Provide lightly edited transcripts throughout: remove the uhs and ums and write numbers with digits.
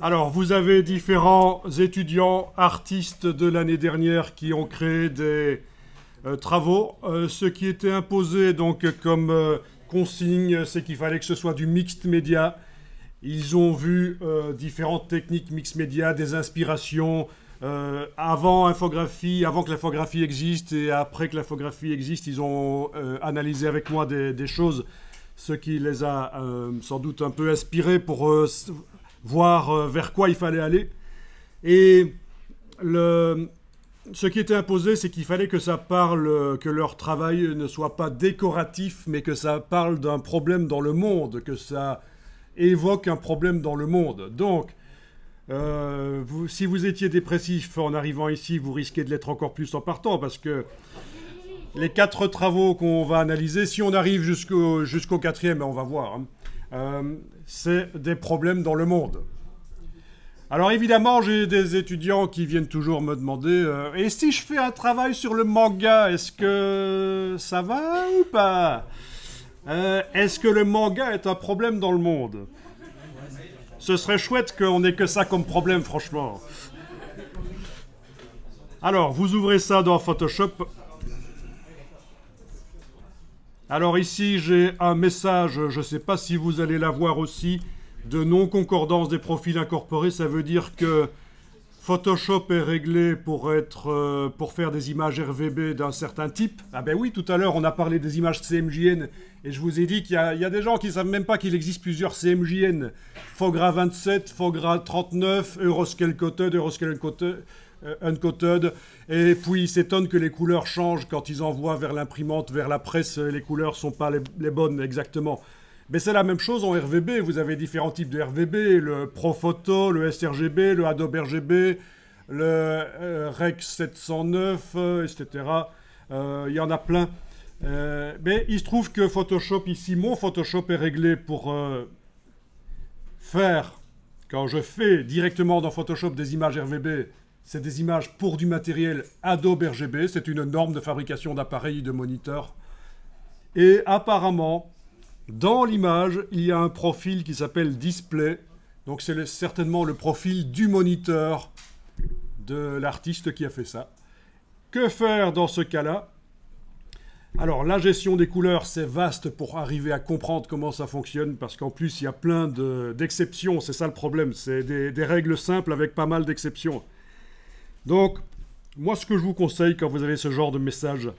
Alors, vous avez différents étudiants, artistes de l'année dernière qui ont créé des travaux. Ce qui était imposé donc comme consigne, c'est qu'il fallait que ce soit du mixed media. Ils ont vu différentes techniques mixed media, des inspirations avant infographie, avant que l'infographie existe et après que l'infographie existe. Ils ont analysé avec moi des choses, ce qui les a sans doute un peu inspirés pour voir vers quoi il fallait aller. Et ce qui était imposé, c'est qu'il fallait que ça parle, que leur travail ne soit pas décoratif, mais que ça parle d'un problème dans le monde, que ça évoque un problème dans le monde. Donc, si vous étiez dépressif en arrivant ici, vous risquez de l'être encore plus en partant, parce que les 4 travaux qu'on va analyser, si on arrive jusqu'au 4e, on va voir, hein, c'est des problèmes dans le monde. Alors évidemment, j'ai des étudiants qui viennent toujours me demander et si je fais un travail sur le manga, est-ce que ça va ou pas? Est-ce que le manga est un problème dans le monde? Ce serait chouette qu'on n'ait que ça comme problème, franchement. Alors, vous ouvrez ça dans Photoshop. Alors ici, j'ai un message, je ne sais pas si vous allez l'avoir aussi, de non-concordance des profils incorporés. Ça veut dire que Photoshop est réglé pour faire des images RVB d'un certain type. Ah ben oui, tout à l'heure, on a parlé des images CMJN, et je vous ai dit qu'il y a des gens qui ne savent même pas qu'il existe plusieurs CMJN. Fogra 27, Fogra 39, Euroscale Coated, Euroscale Uncoated, et puis ils s'étonnent que les couleurs changent quand ils envoient vers l'imprimante, vers la presse, les couleurs ne sont pas les bonnes exactement. Mais c'est la même chose en RVB, vous avez différents types de RVB, le ProPhoto, le sRGB, le Adobe RGB, le Rec 709, etc. Il y en a plein. Mais il se trouve que Photoshop, ici, mon Photoshop est réglé pour faire, quand je fais directement dans Photoshop des images RVB, c'est des images pour du matériel Adobe RGB, c'est une norme de fabrication d'appareils de moniteurs. Et apparemment, dans l'image, il y a un profil qui s'appelle Display. Donc c'est certainement le profil du moniteur de l'artiste qui a fait ça. Que faire dans ce cas-là? Alors la gestion des couleurs, c'est vaste pour arriver à comprendre comment ça fonctionne, parce qu'en plus il y a plein d'exceptions, c'est ça le problème. C'est des règles simples avec pas mal d'exceptions. Donc, moi ce que je vous conseille quand vous avez ce genre de message,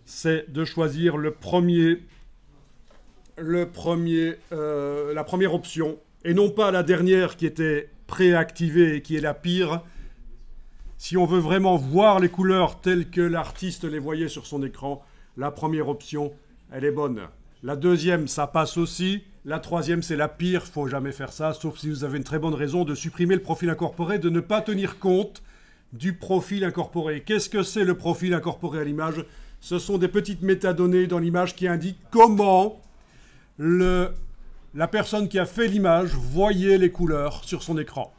c'est de choisir la première option, et non pas la dernière qui était préactivée et qui est la pire. Si on veut vraiment voir les couleurs telles que l'artiste les voyait sur son écran, la première option, elle est bonne. La deuxième, ça passe aussi. La troisième, c'est la pire, il ne faut jamais faire ça, sauf si vous avez une très bonne raison de supprimer le profil incorporé, de ne pas tenir compte du profil incorporé. Qu'est-ce que c'est le profil incorporé à l'image? Ce sont des petites métadonnées dans l'image qui indiquent comment la personne qui a fait l'image voyait les couleurs sur son écran.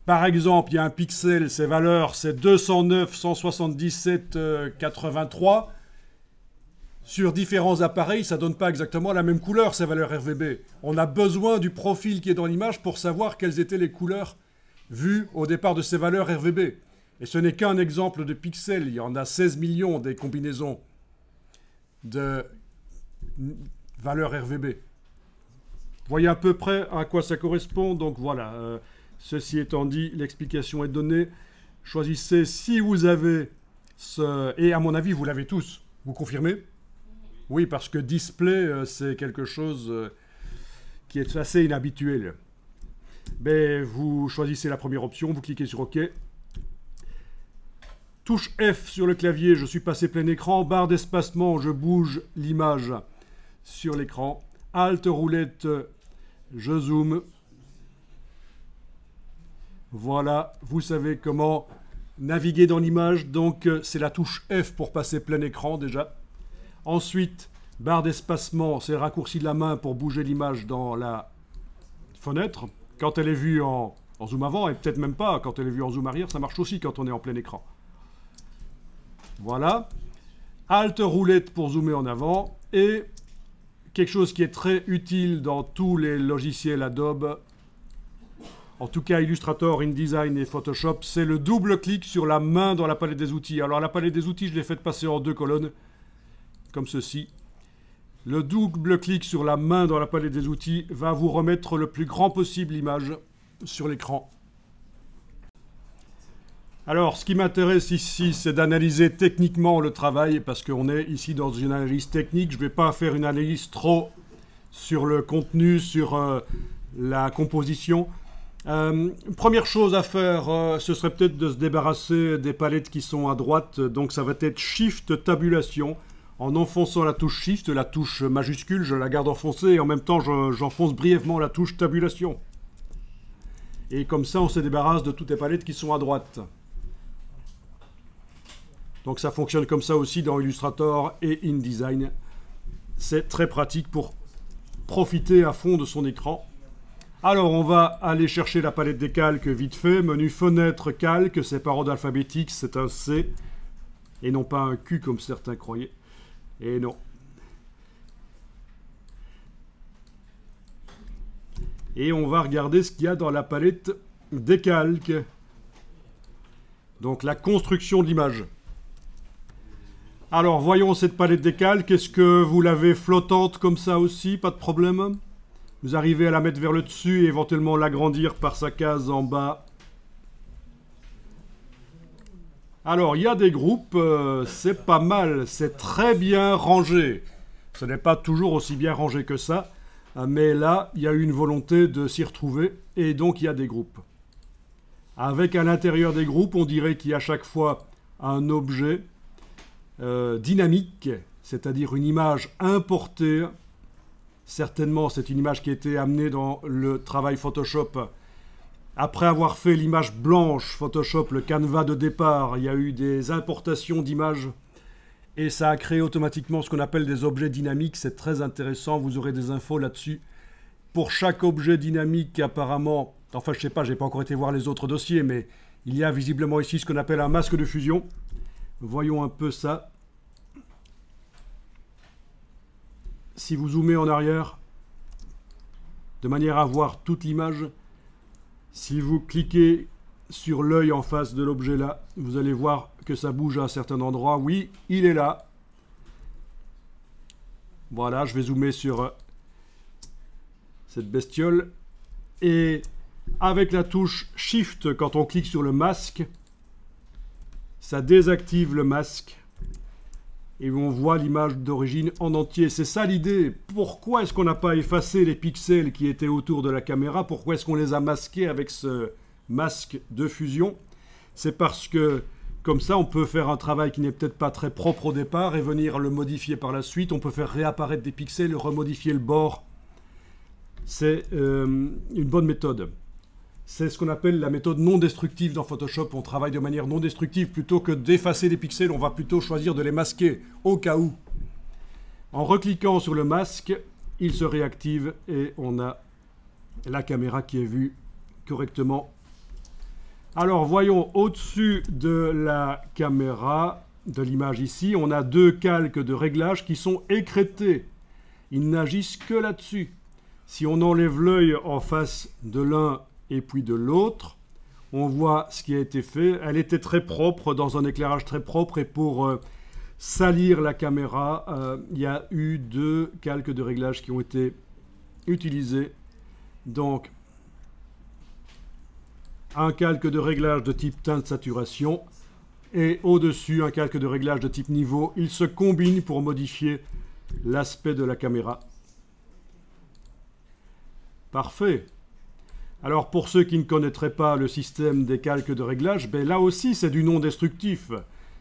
Par exemple, il y a un pixel, ses valeurs, c'est 209, 177, 83. Sur différents appareils, ça ne donne pas exactement la même couleur, ces valeurs RVB. On a besoin du profil qui est dans l'image pour savoir quelles étaient les couleurs vues au départ de ces valeurs RVB. Et ce n'est qu'un exemple de pixels, il y en a 16 millions des combinaisons de valeurs RVB. Vous voyez à peu près à quoi ça correspond, donc voilà. Ceci étant dit, l'explication est donnée. Choisissez si vous avez ce... Et à mon avis, vous l'avez tous. Vous confirmez? Oui, parce que display, c'est quelque chose qui est assez inhabituel. Mais vous choisissez la première option, vous cliquez sur OK. Touche F sur le clavier, je suis passé plein écran. Barre d'espacement, je bouge l'image sur l'écran. Alt roulette, je zoome. Voilà, vous savez comment naviguer dans l'image. Donc, c'est la touche F pour passer plein écran déjà. Ensuite, barre d'espacement, c'est le raccourci de la main pour bouger l'image dans la fenêtre. Quand elle est vue en zoom avant, et peut-être même pas, quand elle est vue en zoom arrière, ça marche aussi quand on est en plein écran. Voilà. Alt roulette pour zoomer en avant. Et quelque chose qui est très utile dans tous les logiciels Adobe, en tout cas Illustrator, InDesign et Photoshop, c'est le double clic sur la main dans la palette des outils. Alors la palette des outils, je l'ai faite passer en 2 colonnes, comme ceci. Le double clic sur la main dans la palette des outils va vous remettre le plus grand possible l'image sur l'écran. Alors, ce qui m'intéresse ici, c'est d'analyser techniquement le travail, parce qu'on est ici dans une analyse technique. Je ne vais pas faire une analyse trop sur le contenu, sur la composition. Première chose à faire, ce serait peut-être de se débarrasser des palettes qui sont à droite. Donc ça va être Shift Tabulation. En enfonçant la touche Shift, la touche majuscule, je la garde enfoncée et en même temps j'enfonce brièvement la touche Tabulation. Et comme ça, on se débarrasse de toutes les palettes qui sont à droite. Donc ça fonctionne comme ça aussi dans Illustrator et InDesign. C'est très pratique pour profiter à fond de son écran. Alors on va aller chercher la palette des calques vite fait. Menu Fenêtre Calque, c'est par ordre alphabétique, c'est un C et non pas un Q comme certains croyaient. Et non. Et on va regarder ce qu'il y a dans la palette des calques. Donc la construction de l'image. Alors, voyons cette palette des calques. Est-ce que vous l'avez flottante comme ça aussi? Pas de problème. Vous arrivez à la mettre vers le dessus et éventuellement l'agrandir par sa case en bas. Alors, il y a des groupes, c'est pas mal. C'est très bien rangé. Ce n'est pas toujours aussi bien rangé que ça. Mais là, il y a eu une volonté de s'y retrouver. Et donc, il y a des groupes. Avec à l'intérieur des groupes, on dirait qu'il y a à chaque fois un objet dynamique, c'est-à-dire une image importée. Certainement, c'est une image qui a été amenée dans le travail Photoshop. Après avoir fait l'image blanche, Photoshop, le canevas de départ, il y a eu des importations d'images et ça a créé automatiquement ce qu'on appelle des objets dynamiques. C'est très intéressant, vous aurez des infos là-dessus. Pour chaque objet dynamique, apparemment, enfin je sais pas, j'ai pas encore été voir les autres dossiers, mais il y a visiblement ici ce qu'on appelle un masque de fusion. Voyons un peu ça. Si vous zoomez en arrière, de manière à voir toute l'image, si vous cliquez sur l'œil en face de l'objet là, vous allez voir que ça bouge à un certain endroit. Oui, il est là. Voilà, je vais zoomer sur cette bestiole. Et avec la touche Shift, quand on clique sur le masque, ça désactive le masque et on voit l'image d'origine en entier. C'est ça l'idée. Pourquoi est-ce qu'on n'a pas effacé les pixels qui étaient autour de la caméra? Pourquoi est-ce qu'on les a masqués avec ce masque de fusion? C'est parce que comme ça, on peut faire un travail qui n'est peut-être pas très propre au départ et venir le modifier par la suite. On peut faire réapparaître des pixels, remodifier le bord. C'est une bonne méthode. C'est ce qu'on appelle la méthode non destructive dans Photoshop. On travaille de manière non destructive. Plutôt que d'effacer les pixels, on va plutôt choisir de les masquer au cas où. En recliquant sur le masque, il se réactive et on a la caméra qui est vue correctement. Alors voyons au-dessus de la caméra, de l'image ici, on a deux calques de réglage qui sont écrêtés. Ils n'agissent que là-dessus. Si on enlève l'œil en face de l'un et puis de l'autre, on voit ce qui a été fait. Elle était très propre, dans un éclairage très propre, et pour salir la caméra, il y a eu deux calques de réglage qui ont été utilisés. Donc, un calque de réglage de type teinte saturation, et au-dessus, un calque de réglage de type niveau. Ils se combinent pour modifier l'aspect de la caméra. Parfait. Alors pour ceux qui ne connaîtraient pas le système des calques de réglage, ben là aussi c'est du non destructif.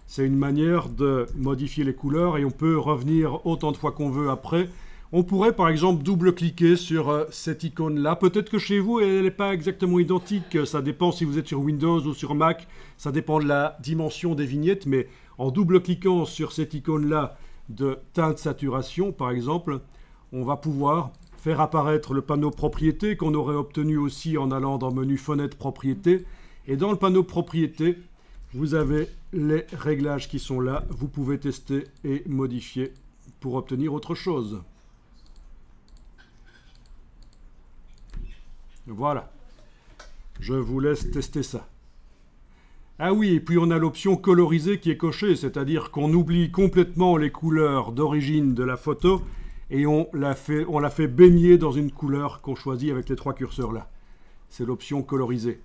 C'est une manière de modifier les couleurs et on peut revenir autant de fois qu'on veut après. On pourrait par exemple double-cliquer sur cette icône-là. Peut-être que chez vous elle n'est pas exactement identique, ça dépend si vous êtes sur Windows ou sur Mac, ça dépend de la dimension des vignettes, mais en double-cliquant sur cette icône-là de teinte saturation par exemple, on va pouvoir faire apparaître le panneau propriété qu'on aurait obtenu aussi en allant dans le menu fenêtre propriété. Et dans le panneau propriété, vous avez les réglages qui sont là. Vous pouvez tester et modifier pour obtenir autre chose. Voilà. Je vous laisse tester ça. Ah oui, et puis on a l'option coloriser qui est cochée, c'est-à-dire qu'on oublie complètement les couleurs d'origine de la photo et on la fait baigner dans une couleur qu'on choisit avec les trois curseurs là. C'est l'option coloriser.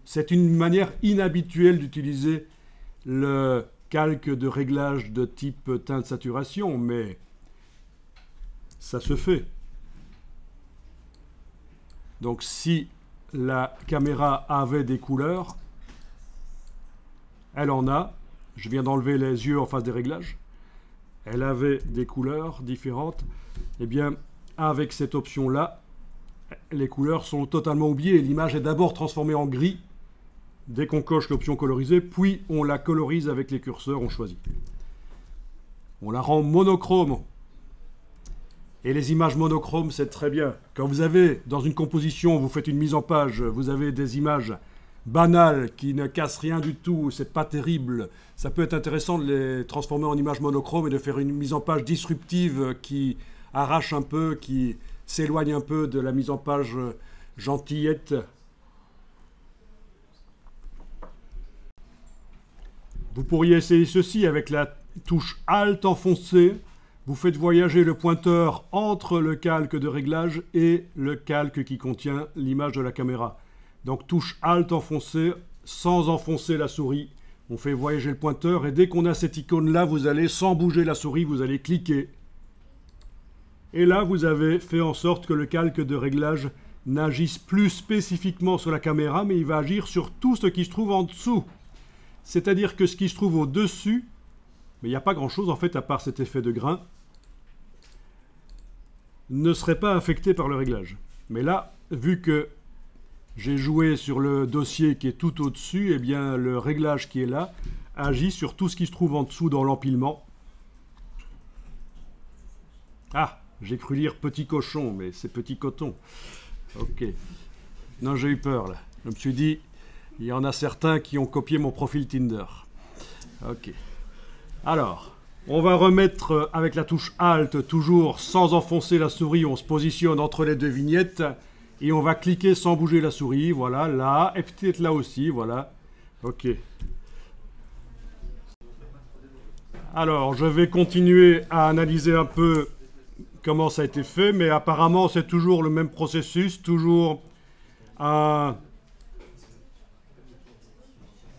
C'est une manière inhabituelle d'utiliser le calque de réglage de type teinte saturation, mais ça se fait. Donc si la caméra avait des couleurs, elle en a. Je viens d'enlever les yeux en face des réglages. Elle avait des couleurs différentes. Eh bien, avec cette option-là, les couleurs sont totalement oubliées. L'image est d'abord transformée en gris dès qu'on coche l'option coloriser, puis on la colorise avec les curseurs, on choisit. On la rend monochrome. Et les images monochromes, c'est très bien. Quand vous avez, dans une composition, vous faites une mise en page, vous avez des images banales qui ne cassent rien du tout, c'est pas terrible. Ça peut être intéressant de les transformer en images monochromes et de faire une mise en page disruptive qui arrache un peu, qui s'éloigne un peu de la mise en page gentillette. Vous pourriez essayer ceci avec la touche Alt enfoncée. Vous faites voyager le pointeur entre le calque de réglage et le calque qui contient l'image de la caméra. Donc touche Alt enfoncée, sans enfoncer la souris. On fait voyager le pointeur et dès qu'on a cette icône-là, vous allez, sans bouger la souris, vous allez cliquer. Et là, vous avez fait en sorte que le calque de réglage n'agisse plus spécifiquement sur la caméra, mais il va agir sur tout ce qui se trouve en dessous. C'est-à-dire que ce qui se trouve au-dessus, mais il n'y a pas grand-chose en fait à part cet effet de grain, ne serait pas affecté par le réglage. Mais là, vu que j'ai joué sur le dossier qui est tout au-dessus, eh bien le réglage qui est là agit sur tout ce qui se trouve en dessous dans l'empilement. Ah, j'ai cru lire petit cochon, mais c'est petit coton. Ok. Non, j'ai eu peur là. Je me suis dit, il y en a certains qui ont copié mon profil Tinder. Ok. Alors, on va remettre avec la touche Alt, toujours sans enfoncer la souris, on se positionne entre les deux vignettes et on va cliquer sans bouger la souris, voilà, là, et peut-être là aussi, voilà. Ok. Alors, je vais continuer à analyser un peu comment ça a été fait, mais apparemment c'est toujours le même processus, toujours un...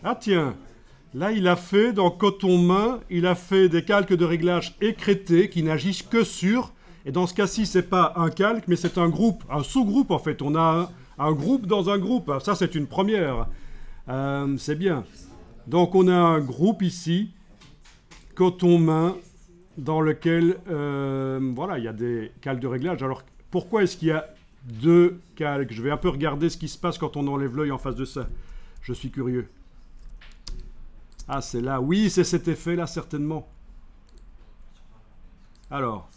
Ah tiens, là il a fait dans coton main, il a fait des calques de réglage écrêtés qui n'agissent que sur, et dans ce cas-ci c'est pas un calque mais c'est un groupe, un sous-groupe en fait, on a un groupe dans un groupe, ça c'est une première, c'est bien. Donc on a un groupe ici, coton main, dans lequel, voilà, il y a des calques de réglage. Alors pourquoi est-ce qu'il y a deux calques? Je vais un peu regarder ce qui se passe quand on enlève l'œil en face de ça, je suis curieux. Ah, c'est là. Oui, c'est cet effet-là, certainement. Alors.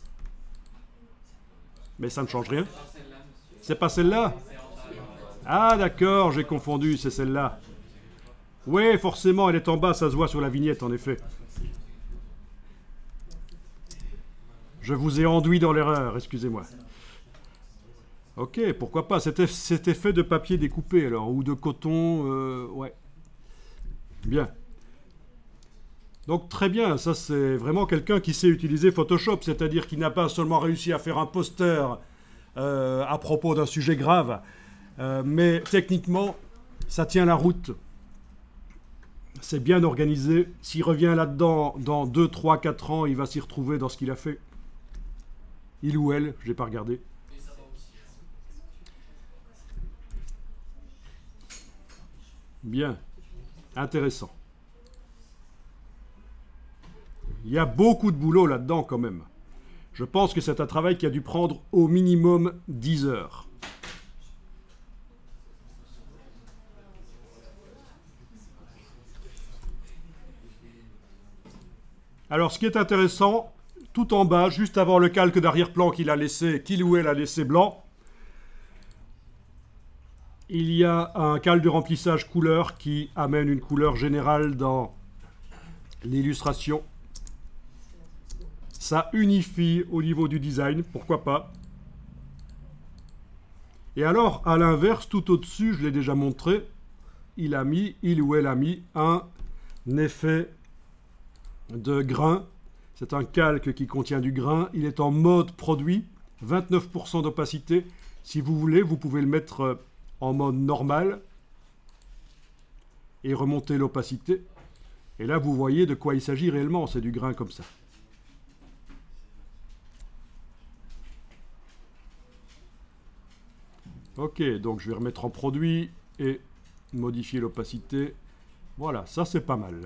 Mais ça ne change rien. C'est pas celle-là? Ah, d'accord, j'ai confondu, c'est celle-là. Oui, forcément, elle est en bas, ça se voit sur la vignette, en effet. Je vous ai enduit dans l'erreur, excusez-moi. Ok, pourquoi pas. Cet effet de papier découpé, alors, ou de coton, ouais. Bien. Donc très bien, ça c'est vraiment quelqu'un qui sait utiliser Photoshop, c'est-à-dire qu'il n'a pas seulement réussi à faire un poster à propos d'un sujet grave, mais techniquement, ça tient la route. C'est bien organisé. S'il revient là-dedans dans 2, 3, 4 ans, il va s'y retrouver dans ce qu'il a fait. Il ou elle, je n'ai pas regardé. Bien, intéressant. Il y a beaucoup de boulot là-dedans quand même. Je pense que c'est un travail qui a dû prendre au minimum 10 heures. Alors ce qui est intéressant, tout en bas, juste avant le calque d'arrière-plan qu'il ou elle a laissé blanc, il y a un calque de remplissage couleur qui amène une couleur générale dans l'illustration. Ça unifie au niveau du design, pourquoi pas. Et alors, à l'inverse, tout au-dessus, je l'ai déjà montré, il ou elle a mis un effet de grain. C'est un calque qui contient du grain. Il est en mode produit, 29% d'opacité. Si vous voulez, vous pouvez le mettre en mode normal et remonter l'opacité. Et là, vous voyez de quoi il s'agit réellement. C'est du grain comme ça. Ok, donc je vais remettre en produit et modifier l'opacité. Voilà, ça c'est pas mal.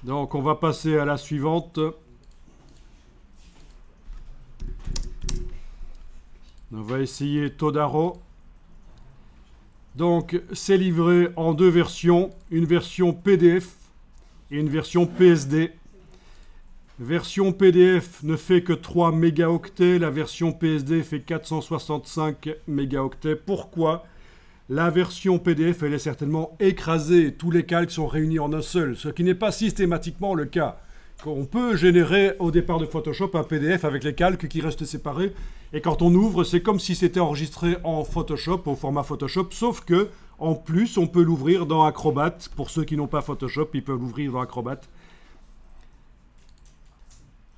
Donc on va passer à la suivante. On va essayer Todaro. Donc c'est livré en deux versions, une version PDF et une version PSD. Version PDF ne fait que 3 mégaoctets, la version PSD fait 465 mégaoctets. Pourquoi ? La version PDF, elle est certainement écrasée, tous les calques sont réunis en un seul, ce qui n'est pas systématiquement le cas. On peut générer au départ de Photoshop un PDF avec les calques qui restent séparés, et quand on ouvre, c'est comme si c'était enregistré en Photoshop, au format Photoshop, sauf que, en plus, on peut l'ouvrir dans Acrobat. Pour ceux qui n'ont pas Photoshop, ils peuvent l'ouvrir dans Acrobat.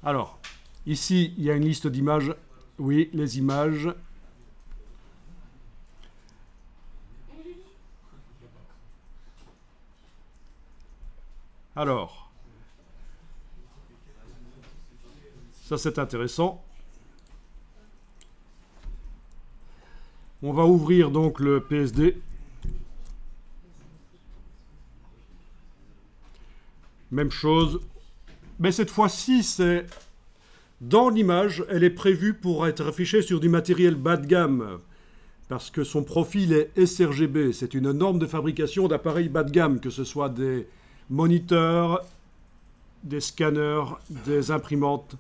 Alors, ici, il y a une liste d'images. Oui, les images. Alors, ça c'est intéressant. On va ouvrir donc le PSD. Même chose. Mais cette fois-ci, c'est dans l'image, elle est prévue pour être affichée sur du matériel bas de gamme. Parce que son profil est sRGB. C'est une norme de fabrication d'appareils bas de gamme, que ce soit des moniteurs, des scanners, des imprimantes.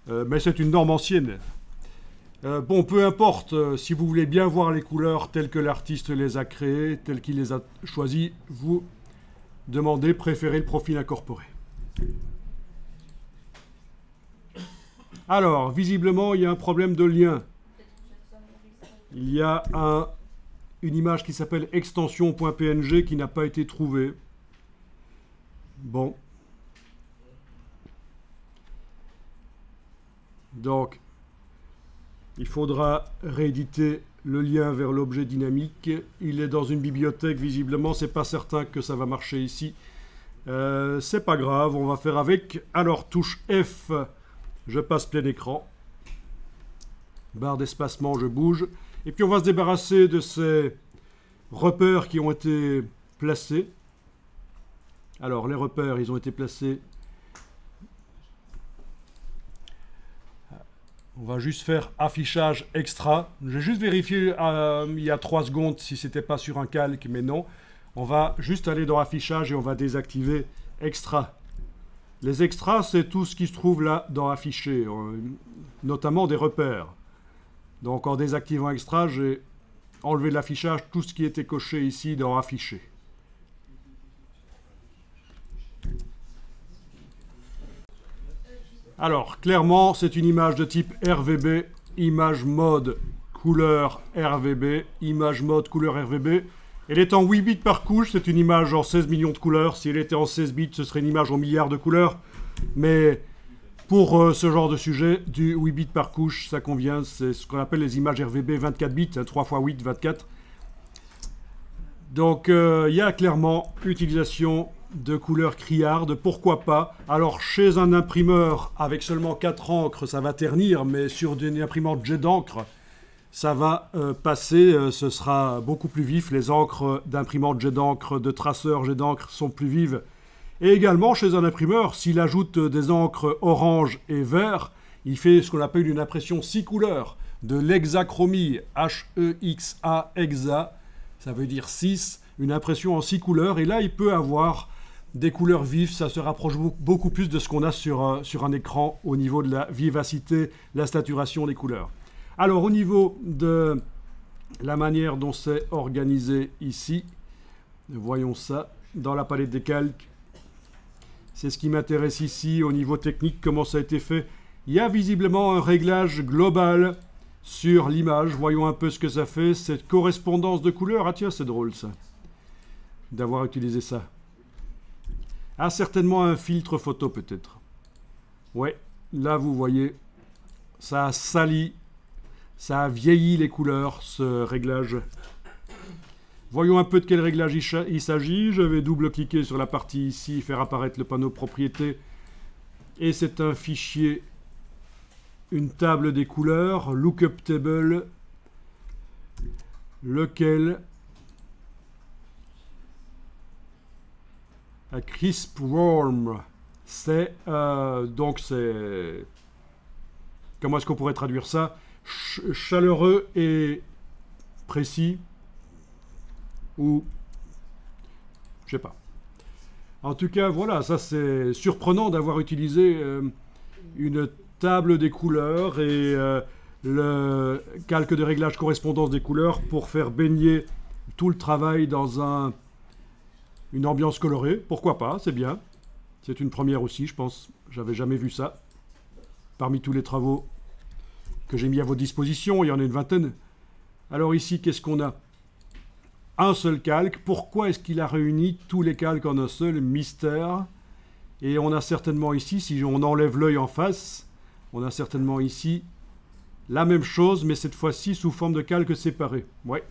Mais c'est une norme ancienne. Bon, peu importe, si vous voulez bien voir les couleurs telles que l'artiste les a créées, telles qu'il les a choisies, vous demandez, préférez le profil incorporé. Alors, visiblement, il y a un problème de lien. Il y a une image qui s'appelle extension.png qui n'a pas été trouvée. Bon. Donc, il faudra rééditer le lien vers l'objet dynamique. Il est dans une bibliothèque, visiblement. C'est pas certain que ça va marcher ici. C'est pas grave, on va faire avec. Alors, touche F, je passe plein écran. Barre d'espacement, je bouge. Et puis, on va se débarrasser de ces repères qui ont été placés. Alors, les repères, ils ont été placés. On va juste faire affichage extra. J'ai juste vérifié il y a 3 secondes si c'était pas sur un calque, mais non. On va juste aller dans affichage et on va désactiver extra. Les extras, c'est tout ce qui se trouve là dans afficher, notamment des repères. Donc en désactivant extra, j'ai enlevé de l'affichage tout ce qui était coché ici dans afficher. Alors, clairement, c'est une image de type RVB, image mode couleur RVB, image mode couleur RVB. Elle est en 8 bits par couche, c'est une image en 16 millions de couleurs. Si elle était en 16 bits, ce serait une image en milliards de couleurs. Mais pour ce genre de sujet, du 8 bits par couche, ça convient. C'est ce qu'on appelle les images RVB 24 bits, 3 x 8, 24. Donc, il y a clairement utilisation de couleurs criardes, pourquoi pas. Alors, chez un imprimeur avec seulement 4 encres, ça va ternir, mais sur une imprimante jet d'encre, ça va passer, ce sera beaucoup plus vif. Les encres d'imprimante jet d'encre, de traceur jet d'encre sont plus vives. Et également, chez un imprimeur, s'il ajoute des encres orange et vert, il fait ce qu'on appelle une impression 6 couleurs, de l'hexachromie, H-E-X-A, hexa, ça veut dire 6, une impression en 6 couleurs, et là, il peut avoir des couleurs vives, ça se rapproche beaucoup plus de ce qu'on a sur un écran au niveau de la vivacité, la saturation des couleurs. Alors, au niveau de la manière dont c'est organisé ici, voyons ça. dans la palette des calques. C'est ce qui m'intéresse ici au niveau technique, comment ça a été fait. Il y a visiblement un réglage global sur l'image. Voyons un peu ce que ça fait, cette correspondance de couleurs. Ah tiens, c'est drôle ça, d'avoir utilisé ça. Ah, certainement un filtre photo peut-être. Ouais, là vous voyez, ça a sali, ça a vieilli les couleurs, ce réglage. Voyons un peu de quel réglage il s'agit. Je vais double-cliquer sur la partie ici, faire apparaître le panneau propriété. Et c'est un fichier, une table des couleurs, lookup table, lequel a crisp warm. C'est donc c'est, comment est-ce qu'on pourrait traduire ça? Chaleureux et précis. Ou je sais pas. En tout cas, voilà, ça c'est surprenant d'avoir utilisé une table des couleurs et le calque de réglage correspondance des couleurs pour faire baigner tout le travail dans une ambiance colorée. Pourquoi pas, c'est bien. C'est une première aussi, je pense. J'avais jamais vu ça. Parmi tous les travaux que j'ai mis à votre disposition, il y en a une vingtaine. Alors ici, qu'est-ce qu'on a? Un seul calque. Pourquoi est-ce qu'il a réuni tous les calques en un seul? Mystère. Et on a certainement ici, si on enlève l'œil en face, on a certainement ici la même chose, mais cette fois-ci sous forme de calques séparés. Ouais.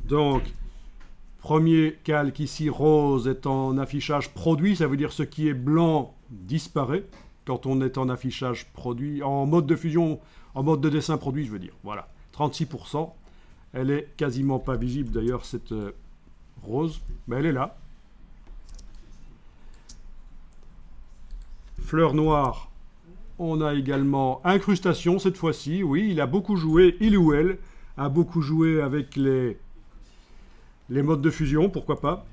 Donc, premier calque ici, rose, est en affichage produit. Ça veut dire ce qui est blanc disparaît quand on est en affichage produit, en mode de fusion, en mode de dessin produit, je veux dire. Voilà, 36%. Elle est quasiment pas visible d'ailleurs, cette rose, mais elle est là. Fleur noire, on a également incrustation cette fois-ci. Oui, il a beaucoup joué, il ou elle a beaucoup joué avec les modes de fusion, pourquoi pas.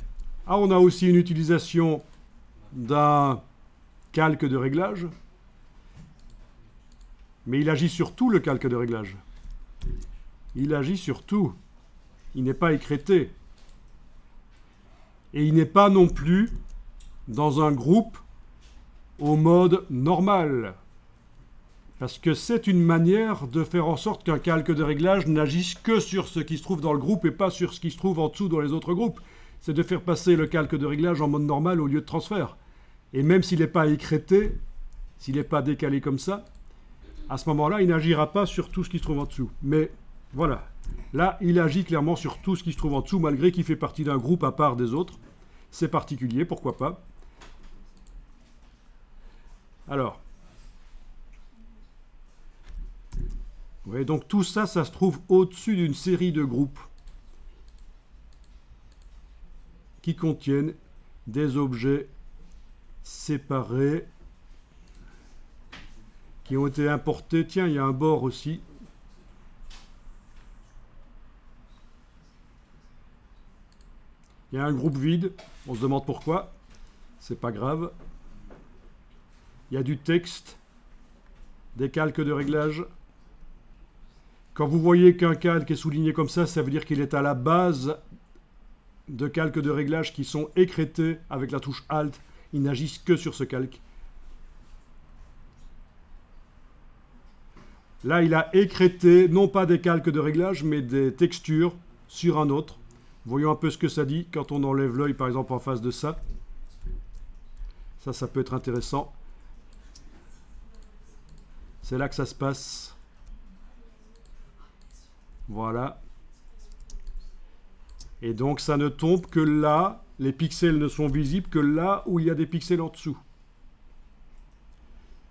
Ah, on a aussi une utilisation d'un calque de réglage. Mais il agit sur tout, le calque de réglage. Il agit sur tout. Il n'est pas écrété. Et il n'est pas non plus dans un groupe au mode normal. Parce que c'est une manière de faire en sorte qu'un calque de réglage n'agisse que sur ce qui se trouve dans le groupe et pas sur ce qui se trouve en dessous dans les autres groupes. C'est de faire passer le calque de réglage en mode normal au lieu de transfert. Et même s'il n'est pas écrété, s'il n'est pas décalé comme ça, à ce moment-là, il n'agira pas sur tout ce qui se trouve en dessous. Mais voilà, là, il agit clairement sur tout ce qui se trouve en dessous, malgré qu'il fait partie d'un groupe à part des autres. C'est particulier, pourquoi pas. Alors, ouais, donc tout ça, ça se trouve au-dessus d'une série de groupes qui contiennent des objets séparés qui ont été importés. Tiens, il y a un bord aussi. Il y a un groupe vide. On se demande pourquoi. C'est pas grave. Il y a du texte, des calques de réglage. Quand vous voyez qu'un calque est souligné comme ça veut dire qu'il est à la base de calques de réglage qui sont écrétés avec la touche Alt. Ils n'agissent que sur ce calque. Là, il a écrété, non pas des calques de réglage, mais des textures sur un autre. Voyons un peu ce que ça dit quand on enlève l'œil, par exemple, en face de ça. Ça peut être intéressant. C'est là que ça se passe. Voilà. Et donc, ça ne tombe que là. Les pixels ne sont visibles que là où il y a des pixels en dessous.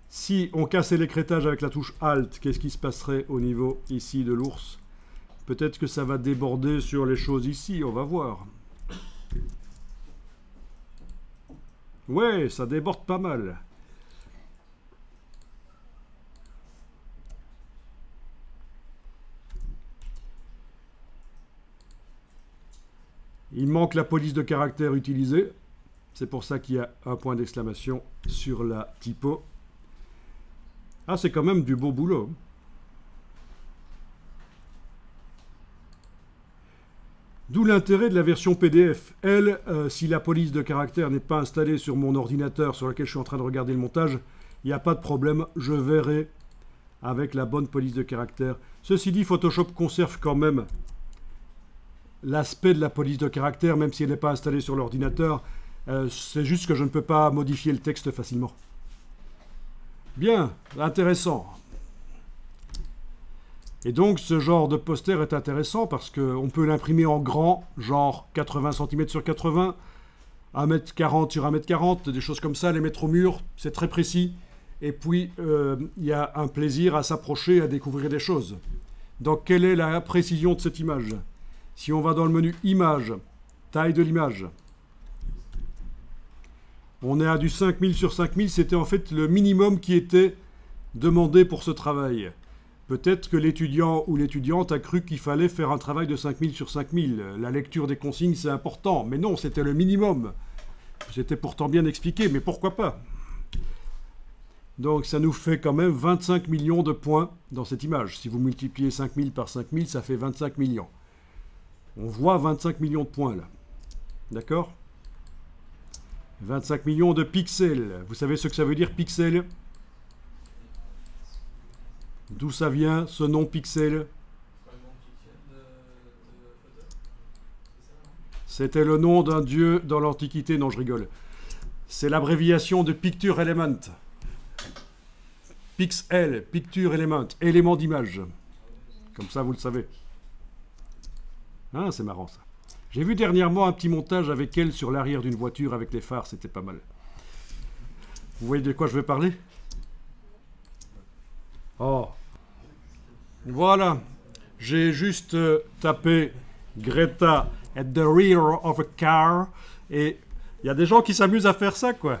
Si on cassait l'écrétage avec la touche Alt, qu'est-ce qui se passerait au niveau ici de l'ours? Peut-être que ça va déborder sur les choses ici, on va voir. Ouais, ça déborde pas mal. Il manque la police de caractère utilisée. C'est pour ça qu'il y a un point d'exclamation sur la typo. Ah, c'est quand même du beau boulot. D'où l'intérêt de la version PDF. Elle, si la police de caractère n'est pas installée sur mon ordinateur sur lequel je suis en train de regarder le montage, il n'y a pas de problème, je verrai avec la bonne police de caractère. Ceci dit, Photoshop conserve quand même l'aspect de la police de caractère, même si elle n'est pas installée sur l'ordinateur. C'est juste que je ne peux pas modifier le texte facilement. Bien, intéressant. Et donc ce genre de poster est intéressant parce qu'on peut l'imprimer en grand, genre 80 cm sur 80, 1m40 sur 1m40, des choses comme ça, les mettre au mur, c'est très précis. Et puis il y a un plaisir à s'approcher, à découvrir des choses. Donc quelle est la précision de cette image? Si on va dans le menu Images, taille de l'image, on est à du 5000 sur 5000, c'était en fait le minimum qui était demandé pour ce travail. Peut-être que l'étudiant ou l'étudiante a cru qu'il fallait faire un travail de 5000 sur 5000. La lecture des consignes, c'est important. Mais non, c'était le minimum. C'était pourtant bien expliqué, mais pourquoi pas? Donc ça nous fait quand même 25 millions de points dans cette image. Si vous multipliez 5000 par 5000, ça fait 25 millions. On voit 25 millions de points là. D'accord? 25 millions de pixels. Vous savez ce que ça veut dire, pixel? D'où ça vient, ce nom pixel? C'était le nom d'un dieu dans l'Antiquité. Non, je rigole. C'est l'abréviation de Picture Element. Pixel, Picture Element, élément d'image. Comme ça, vous le savez. Ah, c'est marrant ça. J'ai vu dernièrement un petit montage avec elle sur l'arrière d'une voiture avec les phares, c'était pas mal. Vous voyez de quoi je vais parler? Oh. Voilà. J'ai juste tapé Greta at the rear of a car et il y a des gens qui s'amusent à faire ça, quoi.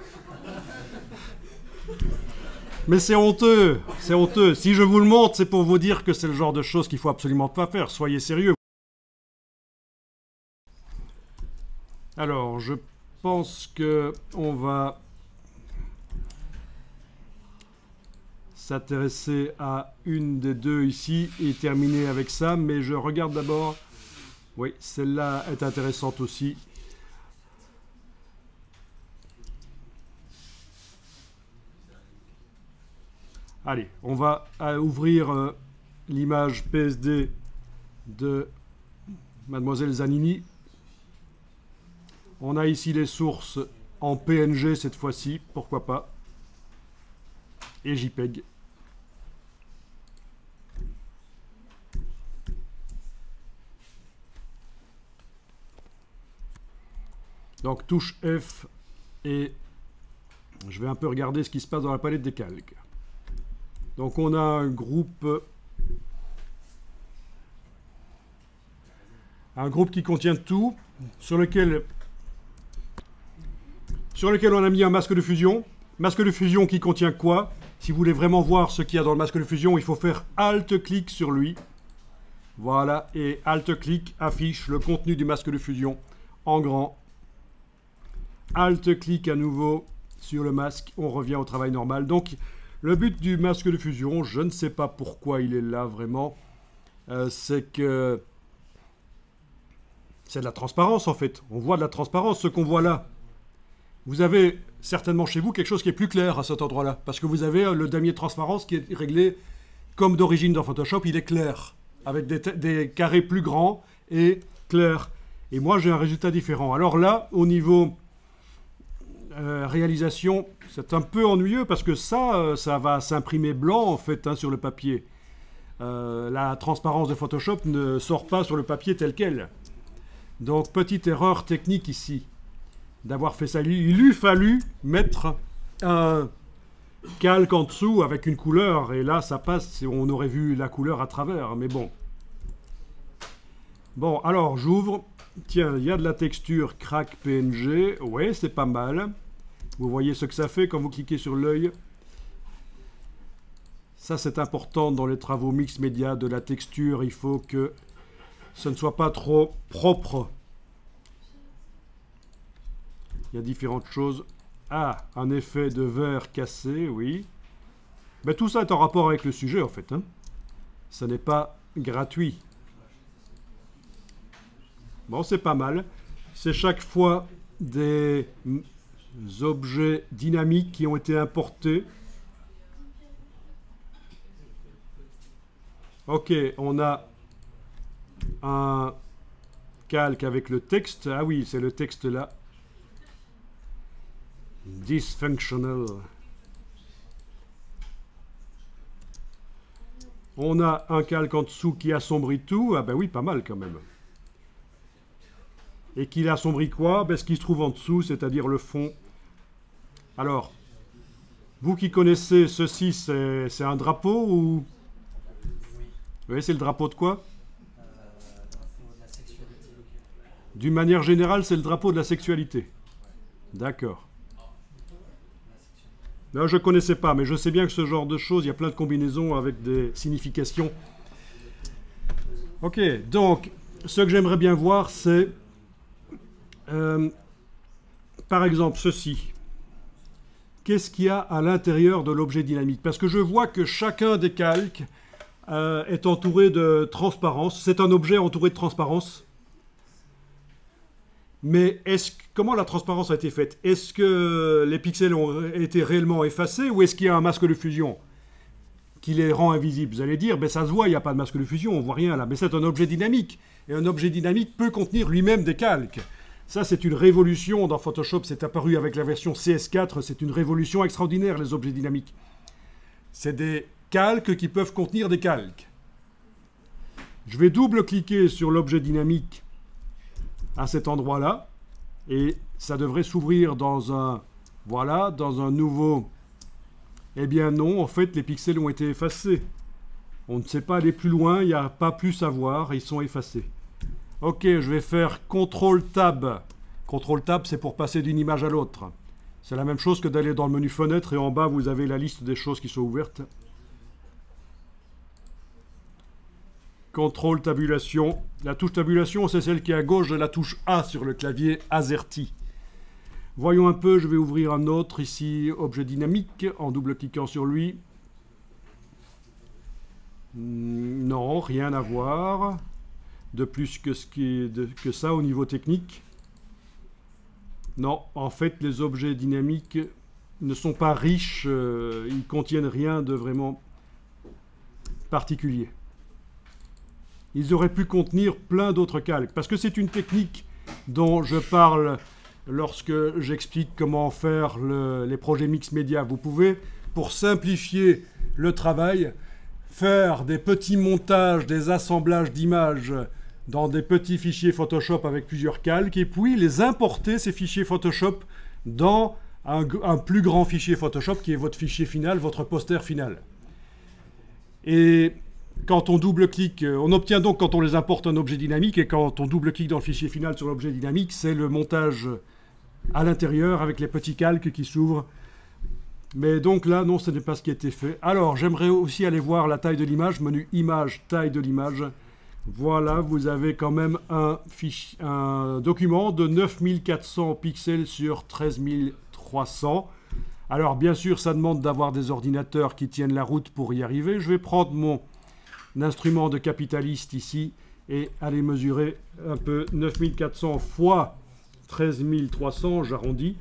Mais c'est honteux, c'est honteux. Si je vous le montre, c'est pour vous dire que c'est le genre de choses qu'il faut absolument pas faire. Soyez sérieux. Alors, je pense que on va s'intéresser à une des deux ici et terminer avec ça, mais je regarde d'abord. Oui, celle-là est intéressante aussi. Allez, on va ouvrir l'image PSD de Mademoiselle Zanini. On a ici les sources en PNG cette fois-ci, pourquoi pas, et JPEG. Donc touche F et je vais un peu regarder ce qui se passe dans la palette des calques. Donc on a un groupe qui contient tout, sur lequel on a mis un masque de fusion. Masque de fusion qui contient quoi? Si vous voulez vraiment voir ce qu'il y a dans le masque de fusion, il faut faire Alt-clic sur lui. Voilà, et Alt-clic affiche le contenu du masque de fusion en grand. Alt-clic à nouveau sur le masque, on revient au travail normal. Donc, le but du masque de fusion, je ne sais pas pourquoi il est là vraiment, c'est que c'est de la transparence en fait. On voit de la transparence, ce qu'on voit là. Vous avez certainement chez vous quelque chose qui est plus clair à cet endroit-là, parce que vous avez le damier de transparence qui est réglé comme d'origine dans Photoshop, il est clair, avec des carrés plus grands et clairs. Et moi, j'ai un résultat différent. Alors là, au niveau réalisation, c'est un peu ennuyeux, parce que ça va s'imprimer blanc, en fait, hein, sur le papier. La transparence de Photoshop ne sort pas sur le papier tel quel. Donc, petite erreur technique ici, d'avoir fait ça. Il eût fallu mettre un calque en dessous avec une couleur, et là, ça passe, on aurait vu la couleur à travers, mais bon. Bon, alors, j'ouvre. Tiens, il y a de la texture crack PNG. Ouais, c'est pas mal. Vous voyez ce que ça fait quand vous cliquez sur l'œil. Ça, c'est important dans les travaux mix média de la texture. Il faut que ce ne soit pas trop propre. Il y a différentes choses. Ah, un effet de verre cassé, oui. Ben, tout ça est en rapport avec le sujet, en fait. Hein. Ça n'est pas gratuit. Bon, c'est pas mal. C'est chaque fois des objets dynamiques qui ont été importés. Ok, on a un calque avec le texte. Ah oui, c'est le texte là. Dysfunctional. On a un calque en dessous qui assombrit tout. Ah ben oui, pas mal quand même. Et qu'il assombrit quoi? Ben, ce qui se trouve en dessous, c'est-à-dire le fond. Alors, vous qui connaissez ceci, c'est un drapeau ou... Oui, c'est le drapeau de quoi? D'une manière générale, c'est le drapeau de la sexualité. D'accord. Là, je ne connaissais pas, mais je sais bien que ce genre de choses, il y a plein de combinaisons avec des significations. Ok, donc, ce que j'aimerais bien voir, c'est, par exemple, ceci. Qu'est-ce qu'il y a à l'intérieur de l'objet dynamique? Parce que je vois que chacun des calques est entouré de transparence. C'est un objet entouré de transparence. Mais comment la transparence a été faite? Est-ce que les pixels ont été réellement effacés ou est-ce qu'il y a un masque de fusion qui les rend invisibles? Vous allez dire, ben ça se voit, il n'y a pas de masque de fusion, on ne voit rien là. Mais c'est un objet dynamique. Et un objet dynamique peut contenir lui-même des calques. Ça, c'est une révolution dans Photoshop. C'est apparu avec la version CS4. C'est une révolution extraordinaire, les objets dynamiques. C'est des calques qui peuvent contenir des calques. Je vais double-cliquer sur l'objet dynamique à cet endroit-là, et ça devrait s'ouvrir dans un, voilà, dans un nouveau... Eh bien non, en fait, les pixels ont été effacés. On ne sait pas aller plus loin, il n'y a pas plus à voir, ils sont effacés. Ok, je vais faire CTRL-Tab. CTRL-Tab, c'est pour passer d'une image à l'autre. C'est la même chose que d'aller dans le menu Fenêtre, et en bas, vous avez la liste des choses qui sont ouvertes. CTRL tabulation. La touche tabulation, c'est celle qui est à gauche de la touche A sur le clavier AZERTY. Voyons un peu, je vais ouvrir un autre ici, objet dynamique, en double-cliquant sur lui. Non, rien à voir. De plus que, que ça au niveau technique. Non, en fait, les objets dynamiques ne sont pas riches, ils contiennent rien de vraiment particulier. Ils auraient pu contenir plein d'autres calques, parce que c'est une technique dont je parle lorsque j'explique comment faire les projets mix média. Vous pouvez, pour simplifier le travail, faire des petits montages, des assemblages d'images dans des petits fichiers Photoshop avec plusieurs calques, et puis les importer, ces fichiers Photoshop, dans un plus grand fichier Photoshop qui est votre fichier final, votre poster final. Et quand on double-clique, on obtient donc quand on les importe un objet dynamique, et quand on double-clique dans le fichier final sur l'objet dynamique, c'est le montage à l'intérieur avec les petits calques qui s'ouvrent. Mais donc là, non, ce n'est pas ce qui a été fait. Alors, j'aimerais aussi aller voir la taille de l'image, menu Image, taille de l'image. Voilà, vous avez quand même un document de 9400 pixels sur 13300. Alors, bien sûr, ça demande d'avoir des ordinateurs qui tiennent la route pour y arriver. Je vais prendre mon instrument de capitaliste ici et aller mesurer un peu 9400 fois 13300, j'arrondis.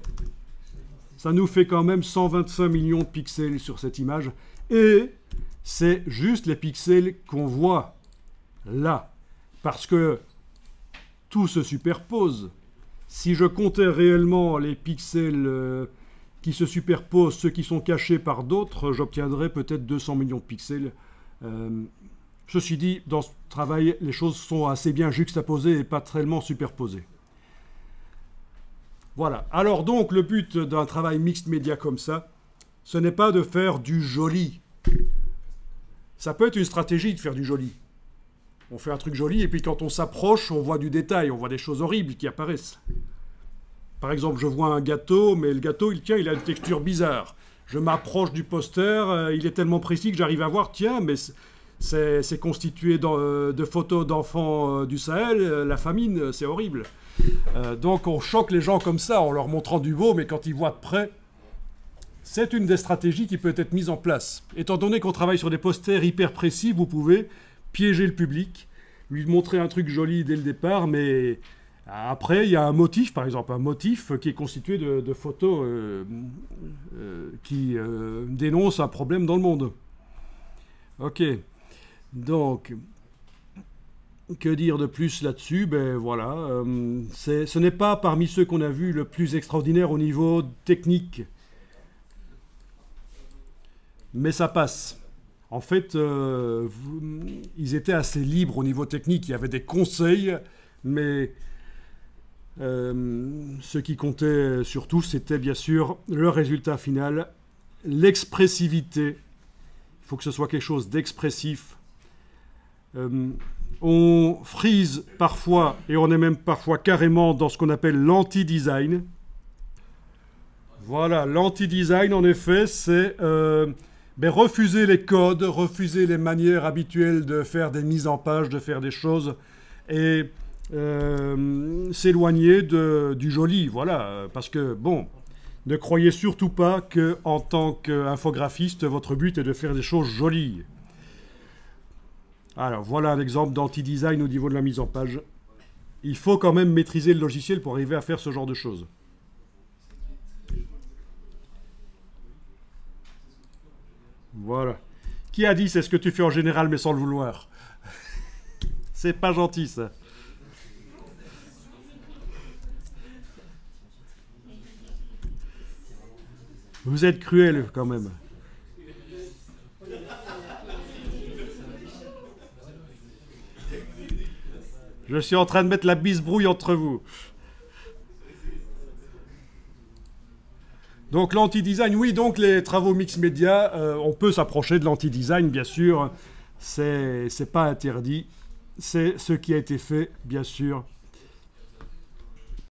Ça nous fait quand même 125 millions de pixels sur cette image. Et c'est juste les pixels qu'on voit là. Parce que tout se superpose. Si je comptais réellement les pixels qui se superposent, ceux qui sont cachés par d'autres, j'obtiendrais peut-être 200 millions de pixels. Ceci dit, dans ce travail, les choses sont assez bien juxtaposées et pas tellement superposées. Voilà. Alors donc, le but d'un travail mixte média comme ça, ce n'est pas de faire du joli. Ça peut être une stratégie de faire du joli. On fait un truc joli et puis quand on s'approche, on voit du détail, on voit des choses horribles qui apparaissent. Par exemple, je vois un gâteau, mais le gâteau, il a une texture bizarre. Je m'approche du poster, il est tellement précis que j'arrive à voir, tiens, mais c'est constitué de photos d'enfants du Sahel, la famine, c'est horrible. Donc on choque les gens comme ça en leur montrant du beau, mais quand ils voient de près, c'est une des stratégies qui peut être mise en place. Étant donné qu'on travaille sur des posters hyper précis, vous pouvez piéger le public, lui montrer un truc joli dès le départ, mais après, il y a un motif, par exemple, un motif qui est constitué de photos qui dénoncent un problème dans le monde. Ok, donc, que dire de plus là-dessus? Ben voilà, ce n'est pas parmi ceux qu'on a vus le plus extraordinaire au niveau technique, mais ça passe. En fait, ils étaient assez libres au niveau technique, il y avait des conseils, mais ce qui comptait surtout, c'était bien sûr le résultat final, l'expressivité. Il faut que ce soit quelque chose d'expressif. On frise parfois, et on est même parfois carrément dans ce qu'on appelle l'anti-design. Voilà, l'anti-design, en effet, c'est refuser les codes, refuser les manières habituelles de faire des mises en page, de faire des choses, et s'éloigner du joli, voilà. Parce que, bon, ne croyez surtout pas qu'en tant qu'infographiste, votre but est de faire des choses jolies. Alors, voilà un exemple d'anti-design au niveau de la mise en page. Il faut quand même maîtriser le logiciel pour arriver à faire ce genre de choses. Voilà. Qui a dit c'est ce que tu fais en général mais sans le vouloir? C'est pas gentil ça. Vous êtes cruel quand même. Je suis en train de mettre la bisbrouille entre vous. Donc l'anti-design, oui, donc les travaux mix média, on peut s'approcher de l'anti-design, bien sûr. C'est pas interdit. C'est ce qui a été fait, bien sûr,